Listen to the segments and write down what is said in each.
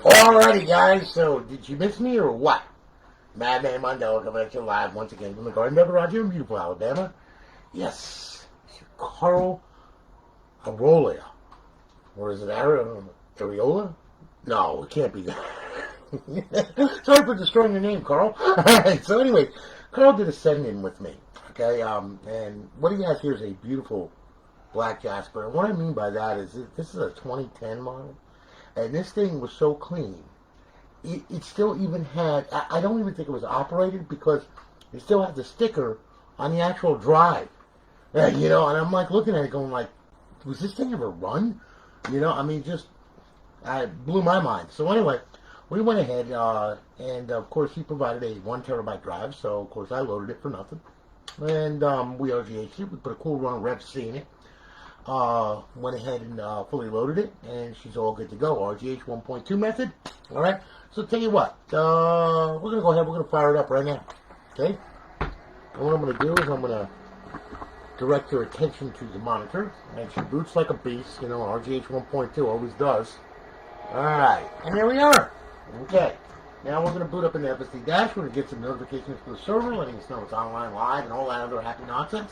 Alrighty, guys, so did you miss me or what? Madman Mondello coming at you live once again from the Garden of Roger in beautiful Alabama. Yes, it's Carl Arriola. Or is it Arriola? No, it can't be that. Sorry for destroying your name, Carl. Alright, so anyway, Carl did a send-in with me. Okay, and what he has here is a beautiful black jasper. And what I mean by that is this is a 2010 model. And this thing was so clean. It still even had, I don't even think it was operated because it still had the sticker on the actual drive. You know, and I'm like looking at it going like, was this thing ever run? You know, I mean, just, it blew my mind. So anyway, we went ahead and of course he provided a 1 terabyte drive. So of course I loaded it for nothing. And we RGH'd it. We put a coolrunner Rev C in it. Went ahead and fully loaded it, and she's all good to go. RGH 1.2 method. All right. So tell you what, we're gonna go ahead. We're gonna fire it up right now. Okay. And what I'm gonna do is I'm gonna direct your attention to the monitor, and she boots like a beast. You know, RGH 1.2 always does. All right. And there we are. Okay. Now we're gonna boot up in the FSD dash. We're gonna get some notifications from the server, letting us know it's online live and all that other happy nonsense.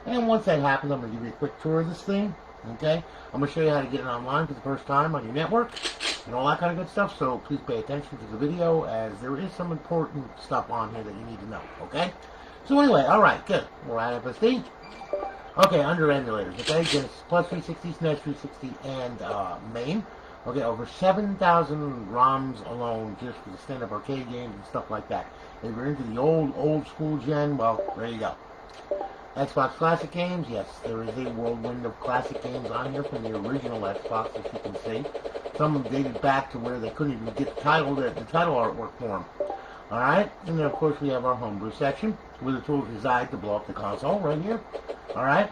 And once that happens, I'm going to give you a quick tour of this thing, okay? I'm going to show you how to get it online for the first time on your network and all that kind of good stuff, so please pay attention to the video as there is some important stuff on here that you need to know, okay? So anyway, alright, good. We're at FSD. Okay, under emulators, okay? Genesis Plus 360, SNES 360, and MAME. Okay, over 7,000 ROMs alone just for the stand-up arcade games and stuff like that. If you're into the old school gen, well, there you go. Xbox Classic games, yes, there is a whirlwind of classic games on here from the original Xbox, as you can see. Some of them dated back to where they couldn't even get the title artwork for them. Alright, and then of course we have our homebrew section, where the tools reside to blow up the console, right here. Alright,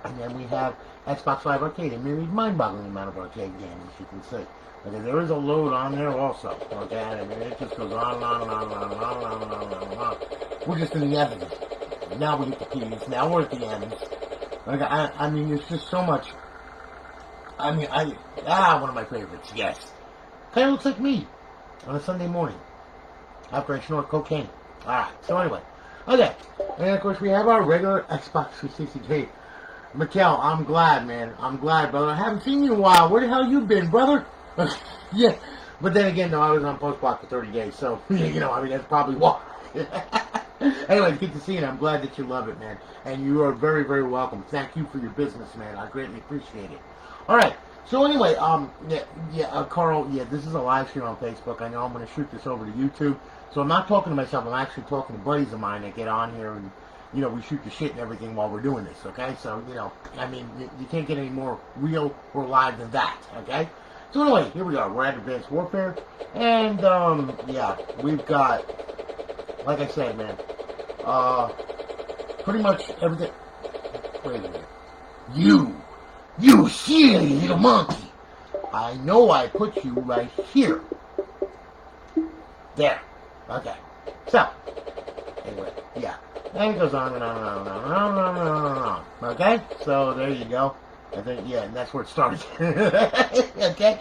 and then we have Xbox Live Arcade, a myriad mind-boggling amount of arcade games, as you can see. Okay, there is a load on there also, okay, I mean, it just goes on and on and on and on and on and on and on and on. We're just in the evidence. Now we get the P's. Now we're at the ends. Like, I mean, there's just so much. I mean, one of my favorites, yes. Kind of looks like me on a Sunday morning after I snort cocaine. Alright, so anyway. Okay. And of course, we have our regular Xbox 360. Hey, Mikkel, I'm glad, man. I'm glad, brother. I haven't seen you in a while. Where the hell you been, brother? Yeah. But then again, though, I was on post-block for 30 days, so, you know, I mean, that's probably why. Anyway, good to see you. I'm glad that you love it, man. And you are very, very welcome. Thank you for your business, man. I greatly appreciate it. All right. So anyway, Carl, this is a live stream on Facebook. I know I'm going to shoot this over to YouTube. So I'm not talking to myself. I'm actually talking to buddies of mine that get on here and, you know, we shoot the shit and everything while we're doing this, okay? So, you know, I mean, you can't get any more real or live than that, okay? So anyway, here we are. We're at Advanced Warfare. And, we've got... Like I said, man, pretty much everything. Wait a minute. You silly little monkey. I know I put you right here. There. Okay. So, anyway, yeah. And it goes on and on and on and on and on and on and on and on. Okay? So, there you go. I think, yeah, and that's where it started. Okay?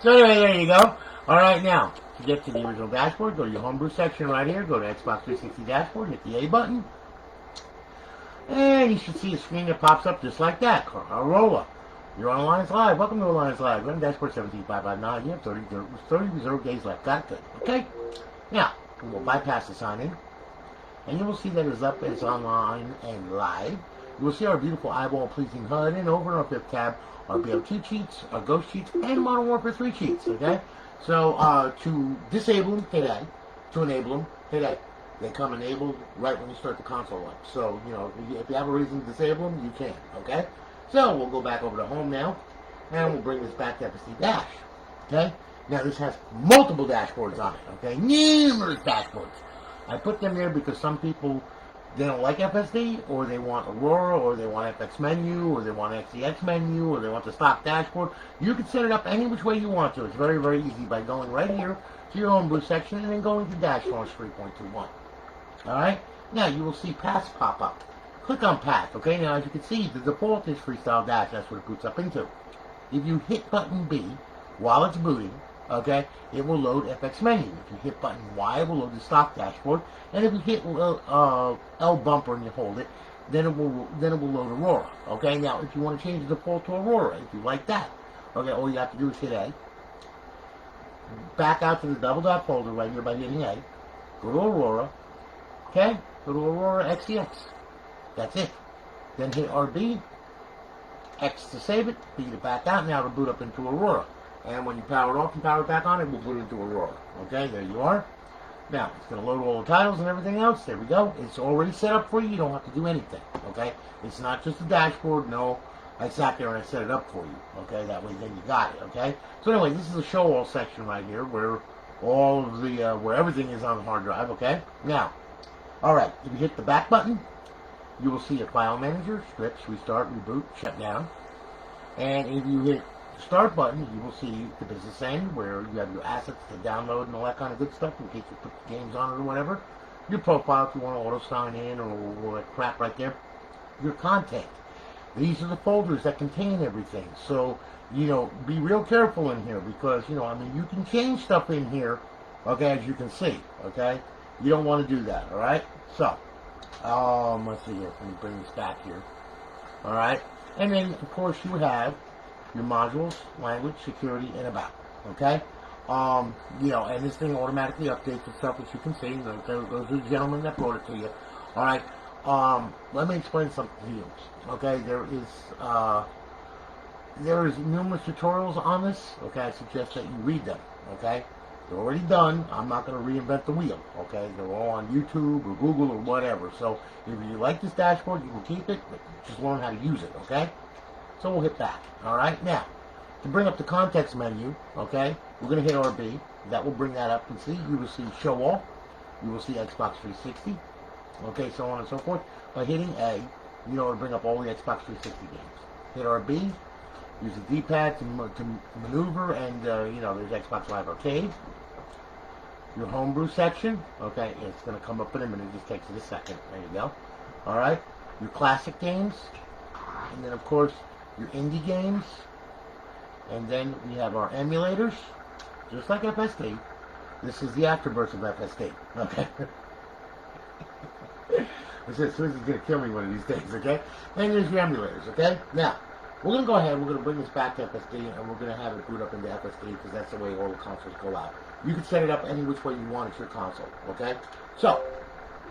So, anyway, there you go. Alright, now. To get to the original dashboard, go to your homebrew section right here, go to Xbox 360 dashboard, hit the A button, and you should see a screen that pops up just like that. Arriola, you're on Alliance Live. Welcome to Alliance Live. Run dashboard 17559. You have 30 reserve days left. Got it. Good. Okay? Now, we will bypass the sign in, and you will see that it's up, it's online and live. You will see our beautiful eyeball-pleasing HUD, and over in our fifth tab, our BO2 cheats, our Ghost cheats, and Modern Warfare 3 cheats. Okay? So, to disable them, hit A. To enable them, hit A. They come enabled right when you start the console up. So, you know, if you have a reason to disable them, you can, okay? So, we'll go back over to home now, and we'll bring this back to FSD Dash, okay? Now, this has multiple dashboards on it, okay? Numerous dashboards. I put them there because some people, they don't like FSD, or they want Aurora, or they want FX menu, or they want XDX menu, or they want the stock dashboard. You can set it up any which way you want to. It's very, very easy by going right here to your homebrew section and then going to Dash Launch 3.21. Alright? Now, you will see paths pop up. Click on path, okay? Now, as you can see, the default is Freestyle Dash. That's what it boots up into. If you hit button B while it's booting, okay, it will load FX menu. If you hit button Y, it will load the stock dashboard, and if you hit L bumper and you hold it, then it will load Aurora. Okay, now if you want to change the default to Aurora, if you like that, okay, all you have to do is hit A, back out to the double dot folder right here by hitting A, go to Aurora, okay, go to Aurora XEX. That's it. Then hit RB, X to save it, B to back out. Now it'll boot up into Aurora. And when you power it off and power it back on, it will boot into Aurora. Okay, there you are. Now, it's going to load all the titles and everything else. There we go. It's already set up for you. You don't have to do anything. Okay? It's not just a dashboard. No, I sat there and I set it up for you. Okay? That way, then you got it. Okay? So anyway, this is the show all section right here where all of the, where everything is on the hard drive. Okay? Now, alright, if you hit the back button, you will see a file manager, strips, restart, reboot, shut down. And if you hit the start button, you will see the business end where you have your assets to download and all that kind of good stuff in case you put the games on it or whatever. Your profile if you want to auto sign in or all that crap right there. Your content. These are the folders that contain everything. So, you know, be real careful in here because, you know, I mean, you can change stuff in here, okay, as you can see, okay? You don't want to do that, all right? So, let's see here. Let me bring this back here. All right, and then of course you have your modules, language, security, and about. Okay, you know, and this thing automatically updates itself, as you can see. Those are the gentlemen that brought it to you. All right, let me explain something to you. Okay, there is numerous tutorials on this. Okay, I suggest that you read them. Okay. They're already done. I'm not going to reinvent the wheel, okay? They're all on YouTube or Google or whatever. So if you like this dashboard, you can keep it, but just learn how to use it, okay? So we'll hit back, all right? Now, to bring up the context menu, okay, we're going to hit RB. That will bring that up and see. You will see Show All. You will see Xbox 360, okay, so on and so forth. By hitting A, you know, it'll bring up all the Xbox 360 games. Hit RB. Use the D-pad to maneuver, and, you know, there's Xbox Live Arcade. Your homebrew section, okay, it's going to come up in a minute. It just takes it a second. There you go. All right. Your classic games, and then, of course, your indie games. And then we have our emulators, just like FSD. This is the afterbirth of FSD, okay? This is going to kill me one of these days, okay? And there's your emulators, okay? Now, we're going to go ahead, we're going to bring this back to FSD, and we're going to have it boot up into FSD, because that's the way all the consoles go out. You can set it up any which way you want. It's your console, okay? So,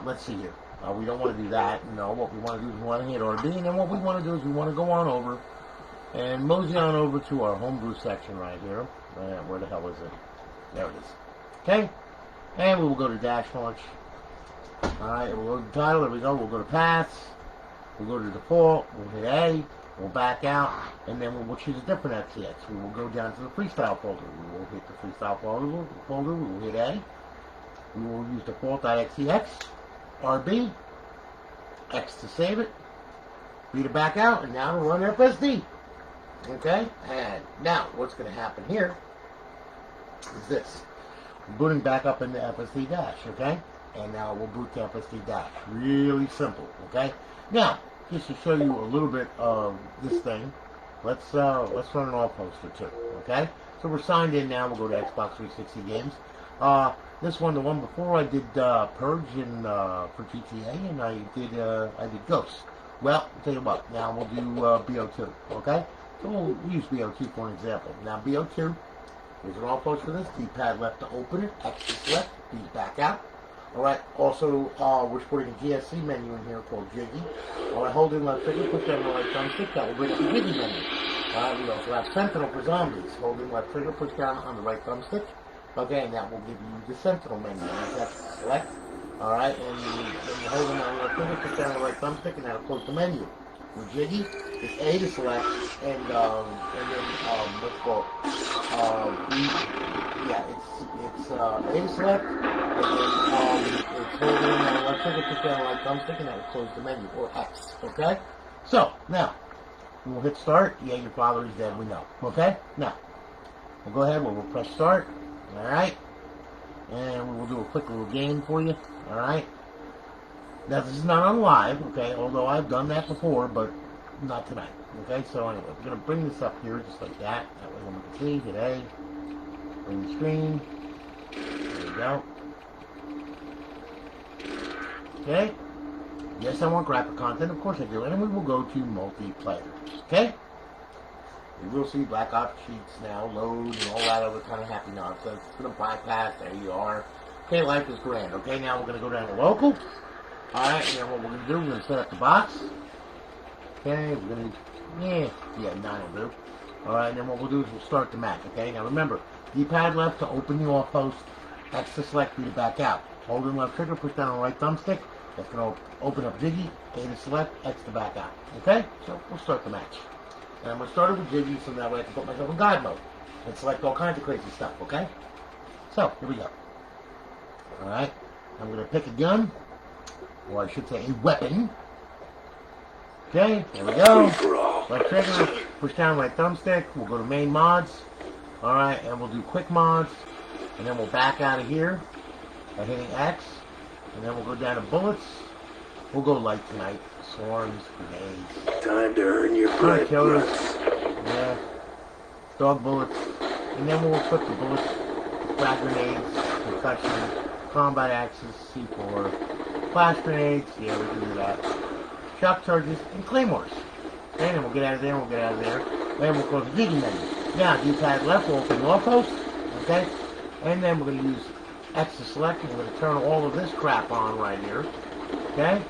let's see here. We don't want to do that. No, what we want to do is we want to hit RB, and then what we want to do is we want to go on over and mosey on over to our homebrew section right here. Where the hell is it? There it is. Okay? And we will go to dash launch. Alright, we'll go to the title. There we go. We'll go to paths. We'll go to default. We'll hit A. We'll back out, and then we'll choose a different XCX. We will go down to the freestyle folder. We will hit the freestyle folder. We will hit A. We will use default.xex, RB, X to save it, B to back out, and now to run FSD. Okay? And now what's going to happen here is this. We're booting back up into FSD dash, okay? And now we'll boot to FSD dash. Really simple, okay? Now, just to show you a little bit of this thing, let's run an Offhosts or two, okay? So we're signed in now. We'll go to Xbox 360 games. This one, the one before, I did Purge and for GTA, and I did Ghosts. Well, I'll tell you what. Now we'll do BO2, okay? So we'll use BO2 for an example. Now BO2, there's an Offhosts for this. D-pad left to open it. X to select. B back out. Alright, also, we're putting a GSC menu in here called Jiggy. Alright, hold in left trigger, push down the right thumbstick, that will bring up the Jiggy menu. Alright, we also have Sentinel for zombies. Hold in left trigger, push down on the right thumbstick. Okay, and that will give you the Sentinel menu. That's select. Alright, and you hold in on the left trigger, push down the right thumbstick, and that'll close the menu. With Jiggy, it's A to select, and then, what's called, it's A to select, and then, it's holding on the left trigger, push down the right thumbstick, and that will close the menu, or X, okay? So, now, we'll hit start. Yeah, your father is dead, we know, okay? Now, we'll go ahead, we'll press start, alright? And we'll do a quick little game for you, alright? Now, this is not on live, okay, although I've done that before, but not tonight, okay? So anyway, we're going to bring this up here just like that. That way we can see, hit A, Green screen. There we go. Okay. Yes, I want graphic content. Of course I do. And then we will go to multiplayer. Okay? You will see Black Ops cheats now, load, and all that other kind of happy nonsense. It's going to bypass. There you are. Okay, life is grand. Okay, now we're going to go down to local. Alright, and then what we're going to do, we're going to set up the box. Okay, we're going to, yeah, 9 will do. Alright, and then what we'll do is we'll start the match. Okay, now remember, D-pad left to open the off-host, X to select for you to back out. Hold in left trigger, push down the right thumbstick. That's going to open up Jiggy, A to select, X to back out. Okay, so we'll start the match. And I'm going to start it with Jiggy so that way I can put myself in God mode and select all kinds of crazy stuff, okay? So, here we go. Alright, I'm going to pick a gun, or I should say a weapon. Okay, there we go. Left trigger, push down right thumbstick. We'll go to main mods. Alright, and we'll do quick mods. And then we'll back out of here by hitting X. And then we'll go down to bullets. We'll go light tonight. Swarms, grenades. Time to earn your blood. Killers. Yeah. Dog bullets. And then we'll equip the bullets. Frag grenades. Concussion. Combat axes. C4. Flash grenades. Yeah, we can do that. Shock charges. And claymores. Okay, then we'll get out of there. We'll get out of there. Then we'll close the Jiggy menu. Now, D-pad left. We'll open the Offhosts. Okay. And then we're going to use X to select. And we're going to turn all of this crap on right here. Okay.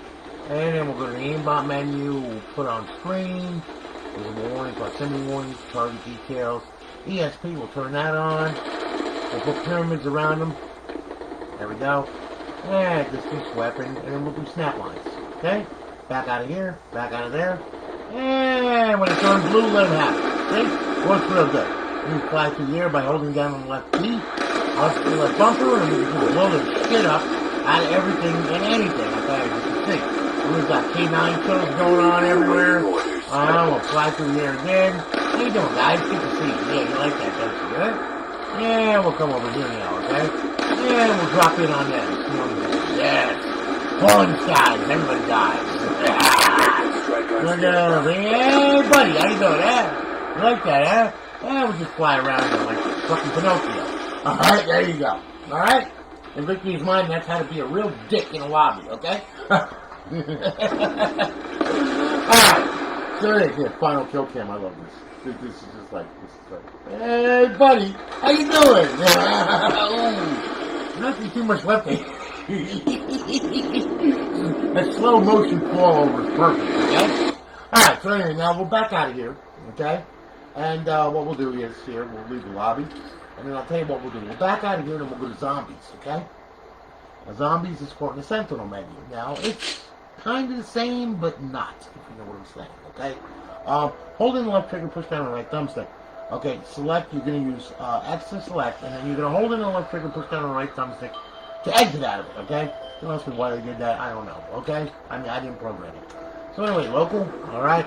And then we'll go to the aimbot menu, we'll put on screen, visible warning, proximity warning, target details, ESP, we'll turn that on, we'll put pyramids around them, there we go, and distance weapon, and then we'll do snap lines, okay? Back out of here, back out of there, and when it turns blue, let it happen, see? Works real good. You fly through the air by holding down on the left key, left bumper, and we can blow the shit up out of everything and anything, okay, as you can see. We've got K9 kills going on everywhere. We'll fly through the air again. How you doing, guys? Good to see you. Yeah, you like that, don't you? Good? Yeah, we'll come over here now, okay? Yeah, we'll drop in on them. Yes. Falling skies. Everybody dies. Hey, buddy, how you doing, huh? You like that, huh? Yeah, we'll just fly around there like fucking Pinocchio. Alright, there you go. Alright? In Victory's mind, that's how to be a real dick in a lobby, okay? Alright, so yeah, final kill cam, I love this. This is just like, hey buddy, how you doing? Nothing too much left in. That slow motion fall over is perfect, okay? Alright, so anyway, now we'll back out of here, okay? And what we'll do is, here, we'll leave the lobby, and then I'll tell you what we'll do. We'll back out of here and we'll go to zombies, okay? Now, zombies is called the Sentinel menu. Now, it's kind of the same, but not, if you know what I'm saying, okay? Holding the left trigger, push down the right thumbstick. Okay, select, you're going to use X to select, and then you're going to hold in the left trigger, push down the right thumbstick to exit out of it, okay? Don't ask me why they did that, I don't know, okay? I mean, I didn't program it. So anyway, local, alright?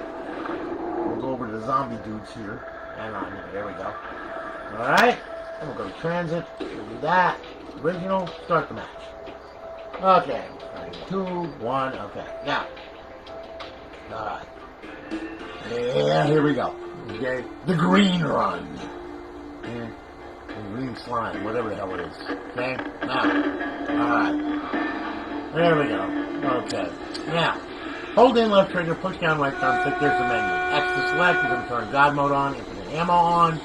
We'll go over to the zombie dudes here. Hang on, there we go. Alright? And we'll go to transit, we'll do that. Original, start the match. Okay, 2, 1, okay. Now, alright. Yeah, here we go. Okay, the green run. Yeah. The green slime, whatever the hell it is. Okay, now, alright. There we go. Okay, now, hold in left trigger, push down right thumbstick, there's the menu. X to select, you're going to turn God mode on, infinite ammo on,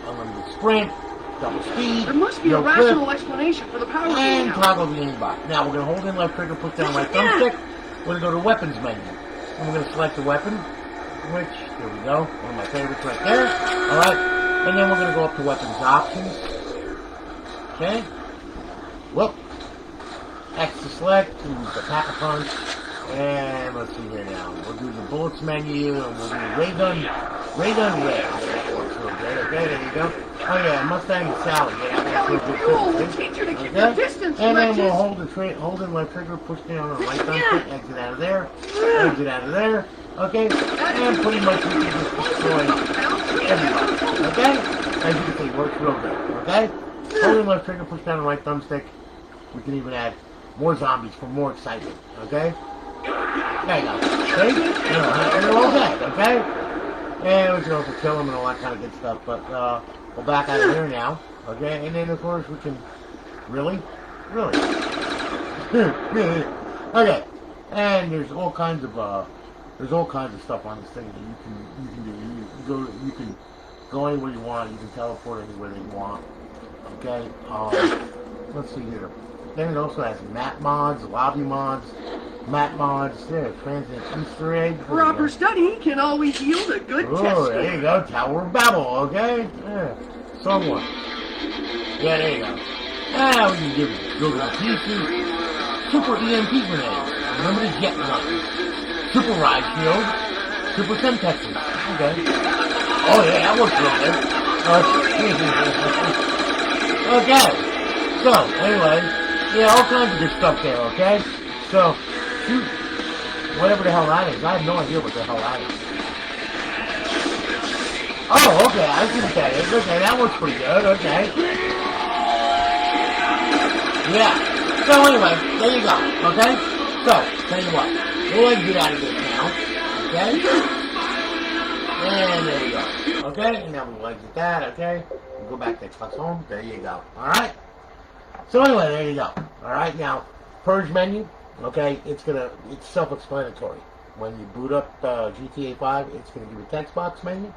unlimited sprint, double speed. There must be a rational explanation for the power and now. toggle the aimbot. Now we're going to hold in left trigger, push down right thumbstick. We're going to go to weapons menu. And we're going to select the weapon, which, here we go, one of my favorites right there. Alright, and then we're going to go up to weapons options. Okay. Whoop. X to select, use the pack-a-punch. And let's see here now. We'll do the bullets menu, and we'll do ray gun red. That works real good. Okay, there you go. Oh yeah, Mustang and Sally. Yeah, that's real good. Cool, the teacher to keep your distance. And then we'll hold in left trigger, push down on the right thumbstick, exit out of there, exit out of there. Okay, and pretty much we can just destroy everybody. Okay, as you can see, works real good. Okay, hold in left trigger, push down the right thumbstick. We can even add more zombies for more excitement. Okay. There you go. See? They're all dead, okay? And we can also kill them and all that kind of good stuff. But we're back out of here now. Okay, and then of course we can really. Okay, and there's all kinds of stuff on this thing that you can do. You can go anywhere you want. You can teleport anywhere that you want. Okay. Let's see here. Then it also has map mods, lobby mods, map mods. There, transient Easter egg. Proper study can always yield a good test. Oh, there you go, Tower of Babel. Okay. Yeah. Somewhat. Yeah, there you go. Now we can give Google PC Super EMP grenades, unlimited jet launcher, Super Ride Shield, Super Semtexes. Okay. Oh yeah, that works real good. Okay. So, anyway, yeah, all kinds of good stuff there, okay? So, shoot, whatever the hell that is. I have no idea what the hell that is. Oh, okay, I see what that is. Okay, that works pretty good, okay. Yeah. So anyway, there you go, okay? So, tell you what, we'll let you get out of this now, okay? And there you go, okay? And now we'll exit that, okay? We'll go back to Xbox Home, there you go, alright? So anyway, there you go, alright? Now, Purge menu, okay, it's self-explanatory. When you boot up GTA 5, it's going to give you a text box menu,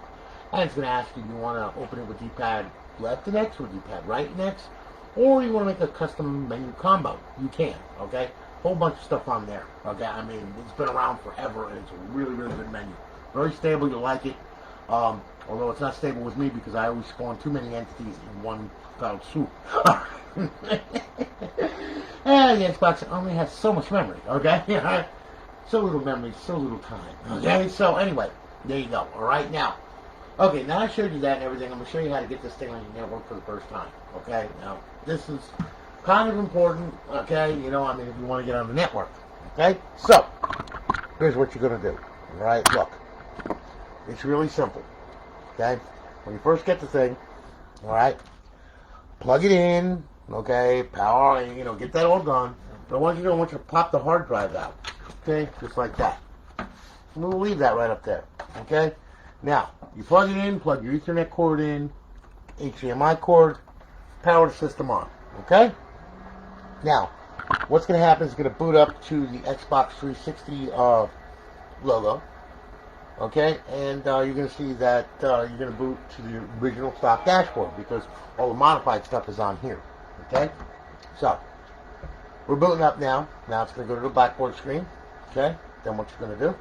and it's going to ask you, do you want to open it with D-pad left and X or D-pad right and X? Or you want to make a custom menu combo. You can, okay? Whole bunch of stuff on there, okay? I mean, it's been around forever, and it's a really, really good menu. Very stable, you like it. Although it's not stable with me because I always spawn too many entities in one fell swoop. And the Xbox only has so much memory, okay? So little memory, so little time, okay? So anyway, there you go, all right? Now, okay, now I showed you that and everything. I'm going to show you how to get this thing on your network for the first time, okay? Now, this is kind of important, okay? You know, I mean, if you want to get on the network, okay? So, here's what you're going to do, all right? Look, it's really simple, okay? When you first get the thing, all right, plug it in, okay? Power, you know, get that all done. But I want you to pop the hard drive out, okay? Just like that. And we'll leave that right up there, okay? Now, you plug it in, plug your Ethernet cord in, HDMI cord, power the system on, okay? Now, what's going to happen is it's going to boot up to the Xbox 360 logo, okay? And you're going to see that you're going to boot to the original stock dashboard because all the modified stuff is on here, okay? So, we're booting up now. Now it's going to go to the blackboard screen, okay? Then what you're going to do,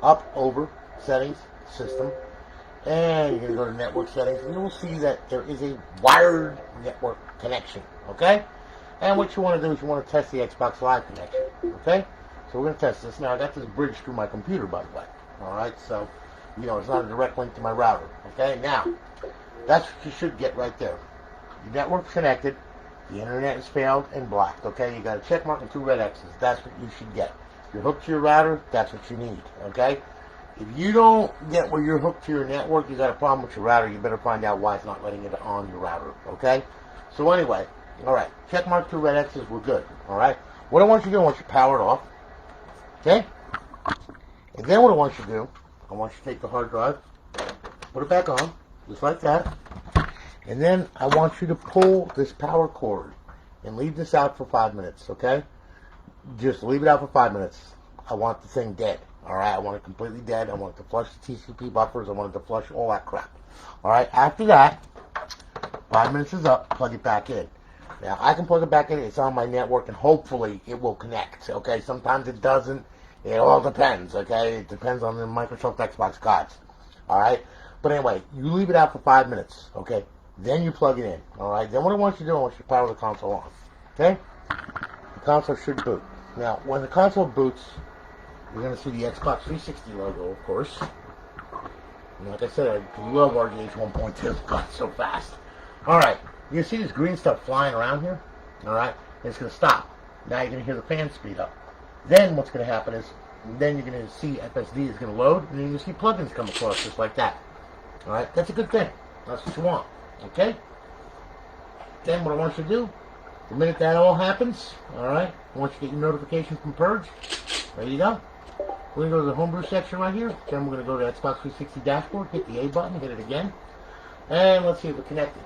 up, over, settings, system, and you're going to go to network settings, and you will see that there is a wired network connection, okay? And what you want to do is you want to test the Xbox Live connection, okay? So we're going to test this. Now, I got this bridge through my computer, by the way, all right? So, you know, it's not a direct link to my router, okay? Now, that's what you should get right there. Your network's connected, the internet is failed and blocked, okay? You got a check mark and 2 red X's. That's what you should get. If you're hooked to your router, that's what you need, okay? If you don't get where you're hooked to your network, you got a problem with your router, you better find out why it's not letting it on your router, okay? So anyway, alright, check mark 2 red X's, we're good, alright? What I want you to do, I want you to power it off, okay? And then what I want you to do, I want you to take the hard drive, put it back on, just like that, and then I want you to pull this power cord and leave this out for 5 minutes, okay? Just leave it out for 5 minutes. I want the thing dead. Alright, I want it completely dead. I want it to flush the TCP buffers. I want it to flush all that crap. Alright, after that, 5 minutes is up, plug it back in. Now, I can plug it back in. It's on my network, and hopefully it will connect. Okay, sometimes it doesn't. It all depends, okay? It depends on the Microsoft Xbox gods. Alright? But anyway, you leave it out for 5 minutes, okay? Then you plug it in, alright? Then what I want you to do, I want you to power the console on, okay? The console should boot. Now, when the console boots, you're going to see the Xbox 360 logo, of course. And like I said, I love RGH 1.2. It's gone so fast. Alright, you see this green stuff flying around here? Alright, it's going to stop. Now you're going to hear the fan speed up. Then what's going to happen is, then you're going to see FSD is going to load, and then you're going to see plugins come across just like that. Alright, that's a good thing. That's what you want. Okay? Then what I want you to do, the minute that all happens, alright, I want you to get your notification from Purge. There you go. We're going to go to the homebrew section right here. Then we're going to go to Xbox 360 dashboard, hit the A button, hit it again. And let's see if we're connected.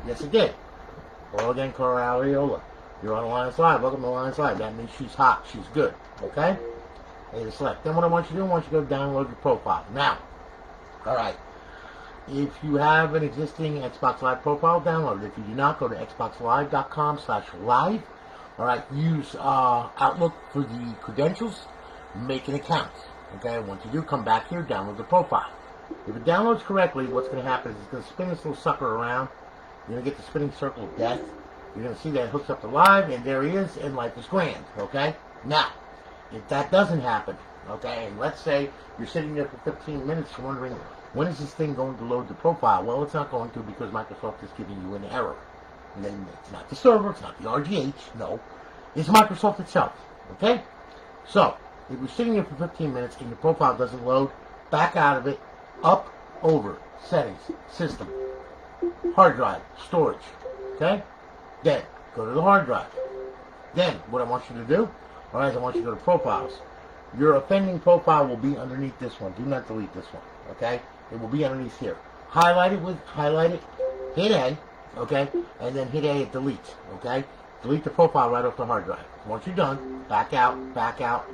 Yes, it did. Hello again, Arriola. You're on Alliance Live. Welcome to Alliance Live. That means she's hot. She's good. Okay? Hit select. Then what I want you to do, I want you to go download your profile. Now, alright. If you have an existing Xbox Live profile, download it. If you do not, go to xboxlive.com/live. Alright, use Outlook for the credentials. Make an account. Okay? Once you do, come back here, download the profile. If it downloads correctly, what's going to happen is it's going to spin this little sucker around. You're going to get the spinning circle of death. You're going to see that it hooks up to live, and there he is, and life is grand. Okay? Now, if that doesn't happen, okay, and let's say you're sitting there for 15 minutes wondering, when is this thing going to load the profile? Well, it's not going to because Microsoft is giving you an error. And then it's not the server, it's not the RGH, no. It's Microsoft itself, okay? So, if you're sitting there for 15 minutes and your profile doesn't load, back out of it, up, over, settings, system, hard drive, storage, okay? Then, go to the hard drive. Then, what I want you to do, alright, I want you to go to profiles. Your offending profile will be underneath this one. Do not delete this one, okay? It will be underneath here. Highlight it, hit A, okay? And then hit A and delete, okay? Delete the profile right off the hard drive. Once you're done, back out, and back out.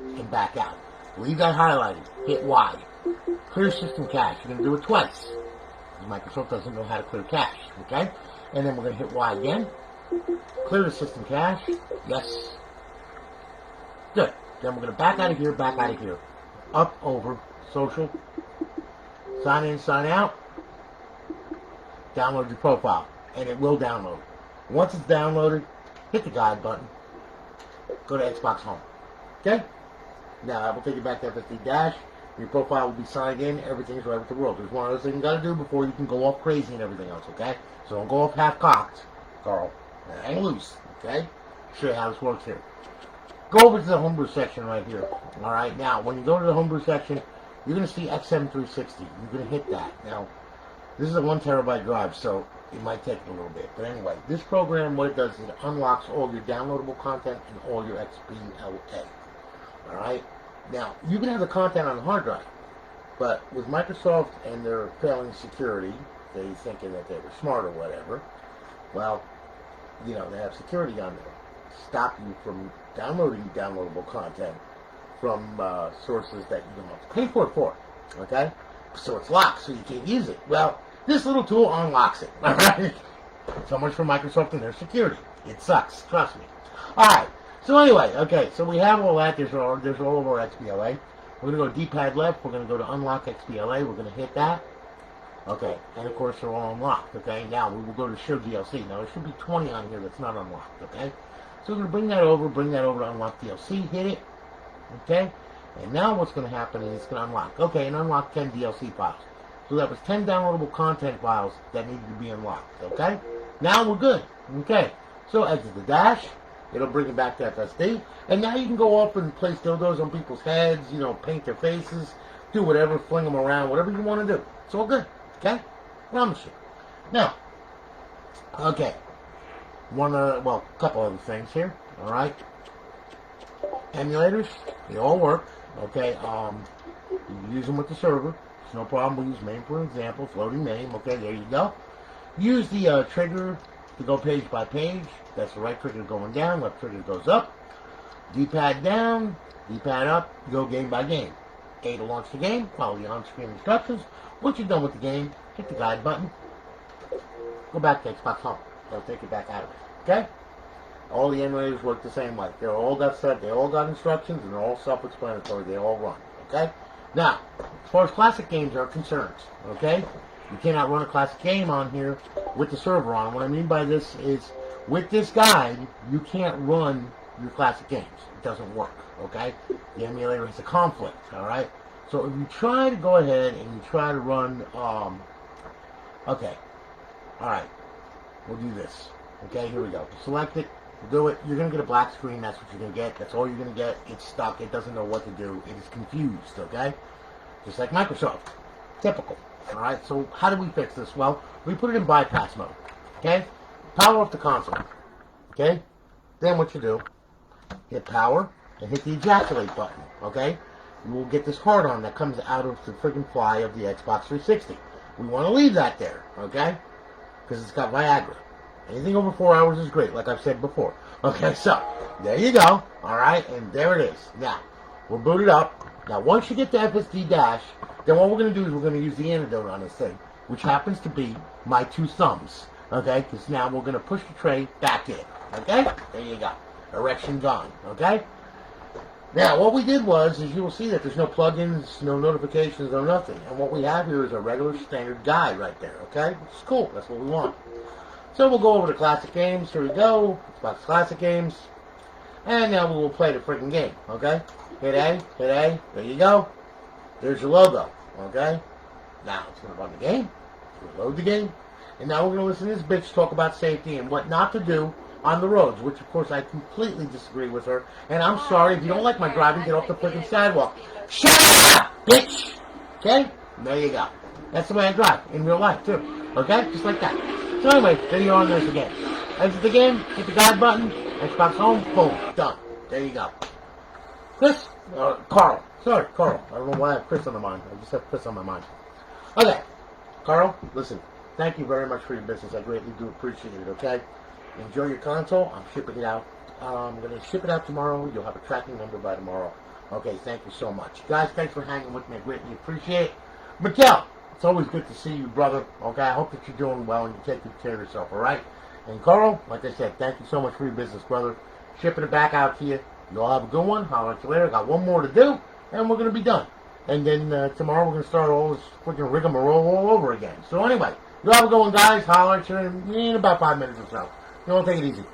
Leave that highlighted. Hit Y. Clear system cache. You're going to do it twice. Microsoft doesn't know how to clear cache, okay? And then we're going to hit Y again. Clear the system cache. Yes. Good. Then we're going to back out of here, up, over, social, sign in, sign out, download your profile, and it will download. Once it's downloaded, hit the guide button, go to Xbox Home. Okay? Now, I will take you back to FSD Dash. Your profile will be signed in. Everything's right with the world. There's one other thing you got to do before you can go off crazy and everything else, okay? So don't go off half-cocked, Carl. Hang loose, okay? Show you how this works here. Go over to the homebrew section right here. Alright, now, when you go to the homebrew section, you're going to see XM360. You're going to hit that. Now, this is a 1 terabyte drive, so it might take a little bit. But anyway, this program, what it does is it unlocks all your downloadable content and all your XBLA. Alright? Now, you can have the content on the hard drive, but with Microsoft and their failing security, they thinking that they were smart or whatever, well, you know, they have security on there. Stop you from downloading downloadable content from sources that you don't have to pay for it for. Okay? So it's locked, so you can't use it. Well, this little tool unlocks it. Alright? So much for Microsoft and their security. It sucks. Trust me. Alright. So anyway, okay, so we have all that. There's all of our XBLA. We're going to go D-pad left. We're going to go to unlock XBLA. We're going to hit that. Okay, and of course they're all unlocked. Okay, now we will go to show DLC. Now there should be 20 on here that's not unlocked. Okay, so we're going to bring that over to unlock DLC. Hit it. Okay, and now what's going to happen is it's going to unlock. Okay, and unlock 10 DLC files. So that was 10 downloadable content files that needed to be unlocked. Okay, now we're good. Okay, so exit the dash. It'll bring it back to FSD. And now you can go off and place dildos on people's heads, you know, paint their faces, do whatever, fling them around, whatever you want to do. It's all good. Okay? Promise you. Now, okay. A couple other things here. Alright? Emulators, they all work. Okay? You can use them with the server. It's no problem. We'll use MAME for an example. Floating MAME. Okay, there you go. Use the trigger to go page by page. That's the right trigger going down, left trigger goes up. D-pad down, D-pad up, go game by game. A to launch the game, follow the on-screen instructions. Once you're done with the game, hit the guide button. Go back to Xbox Home. They'll take it back out of it. Okay? All the emulators work the same way. They all got instructions, and they're all self-explanatory. They all run. Okay? Now, as far as classic games are concerned, okay? You cannot run a classic game on here with the server on. What I mean by this is, with this guide, you can't run your classic games. It doesn't work, okay? The emulator has a conflict, alright? So if you try to go ahead and you try to run, okay, alright, we'll do this. Okay, here we go. Select it, do it. You're going to get a black screen. That's what you're going to get. That's all you're going to get. It's stuck. It doesn't know what to do. It is confused, okay? Just like Microsoft. Typical. Alright, so how do we fix this? Well, we put it in bypass mode. Okay? Power off the console. Okay? Then what you do, hit power and hit the ejaculate button. Okay? You will get this hard on that comes out of the friggin' fly of the Xbox 360. We want to leave that there. Okay? Because it's got Viagra. Anything over 4 hours is great, like I've said before. Okay, so there you go. All right, and there it is. Now we'll boot it up. Now once you get the FSD dash, then what we're going to do is we're going to use the antidote on this thing, which happens to be my 2 thumbs. Okay, because now we're going to push the tray back in. Okay, there you go. Erection gone. Okay. Now what we did was, as you will see, that there's no plugins, no notifications, no nothing. And what we have here is a regular standard guide right there. Okay, it's cool. That's what we want. So we'll go over to classic games. Here we go. Xbox classic games. And now we will play the freaking game. Okay. Hit A. Hit A. There you go. There's your logo. Okay. Now it's going to run the game. It's going to load the game. And now we're going to listen to this bitch talk about safety and what not to do on the roads, which of course I completely disagree with her. And I'm sorry, if you don't like my driving, get off the freaking sidewalk. Shut up, bitch! Okay? And there you go. That's the way I drive, in real life too. Okay? Just like that. So anyway, there you are, there's the game. Exit the game, hit the guide button, Xbox home, boom, done. There you go. Chris? Carl. Sorry, Carl. I don't know why I have Chris on the mind. I just have Chris on my mind. Okay. Carl, listen. Thank you very much for your business. I greatly do appreciate it, okay? Enjoy your console. I'm shipping it out. I'm going to ship it out tomorrow. You'll have a tracking number by tomorrow. Okay, thank you so much. Guys, thanks for hanging with me. I greatly appreciate it. Miguel, it's always good to see you, brother. Okay, I hope that you're doing well and you take good care of yourself, all right? And Carl, like I said, thank you so much for your business, brother. Shipping it back out to you. You all have a good one. I'll let you later. I got one more to do, and we're going to be done. And then tomorrow we're going to start all this freaking rigmarole all over again. So anyway, you all have a good one, guys. Holler at you in about 5 minutes or so. You want to take it easy.